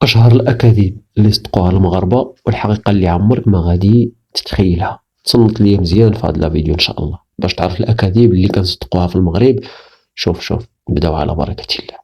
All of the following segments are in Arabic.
أشهر الأكاذيب اللي صدقوها المغاربة والحقيقة اللي عمرك ما غادي تتخيلها. تصنت ليا مزيان في هذا الفيديو إن شاء الله باش تعرف الأكاذيب اللي كنصدقوها في المغرب. شوف نبداو على بركة الله.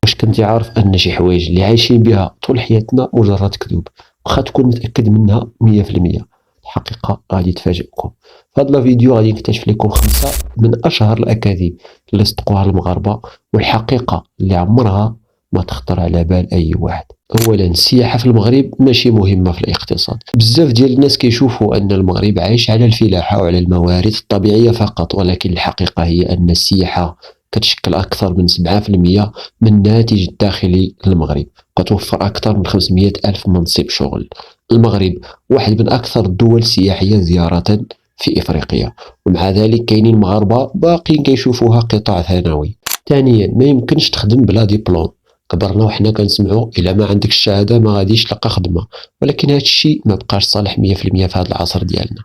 واش كنتي عارف أن شي حوايج اللي عايشين بها طول حياتنا مجرد كذوب، واخا تكون متأكد منها 100%؟ الحقيقة غادي تفاجئكم. في هذا الفيديو غادي نكتشف لكم 5 من أشهر الأكاذيب اللي صدقوها المغاربة والحقيقة اللي عمرها ما تخطر على بال أي واحد. اولا، السياحه في المغرب ماشي مهمه في الاقتصاد. بزاف ديال الناس كيشوفوا ان المغرب عايش على الفلاحه وعلى الموارد الطبيعيه فقط، ولكن الحقيقه هي ان السياحه كتشكل اكثر من 7% من الناتج الداخلي للمغرب، وتوفر اكثر من 500 الف منصب شغل. المغرب واحد من اكثر الدول السياحيه زياره في افريقيا، ومع ذلك كاينين مغاربه باقيين كيشوفوها قطاع ثانوي. ثانيا، ما يمكنش تخدم بلا دبلوم. كبرنا وحنا كنسمعوا الا ما عندك الشهاده ما غاديش تلقى خدمه، ولكن هذا الشيء ما بقاش صالح 100% في هذا العصر ديالنا.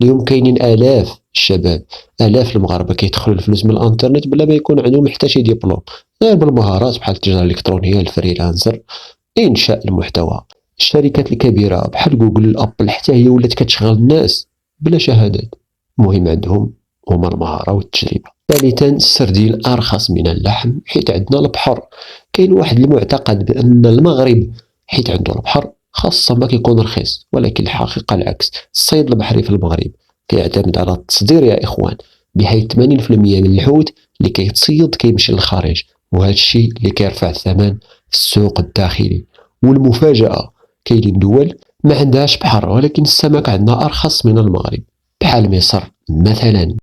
اليوم كاينين الاف الشباب، الاف المغاربه كيدخلوا الفلوس من الانترنت بلا ما يكون عندهم حتى شي دبلوم، غير بالمهارات بحال التجاره الالكترونيه، الفريلانسر، انشاء المحتوى. الشركات الكبيره بحال جوجل، ابل، حتى هي ولات كتشغل الناس بلا شهادات. المهم عندهم هما المهاره والتجربه. ثالثا، السردين ارخص من اللحم حيت عندنا البحر. كاين واحد المعتقد بان المغرب حيت عنده البحر خاصة ما كيكون رخيص، ولكن الحقيقة العكس. الصيد البحري في المغرب كيعتمد على التصدير يا إخوان، بحيث 80% من الحوت اللي كيتصيد كيمشي للخارج، وهذا الشيء اللي كيرفع الثمن في السوق الداخلي. والمفاجأة، كاينين دول ما عندهاش بحر ولكن السمك عندنا أرخص من المغرب، بحال مصر مثلا.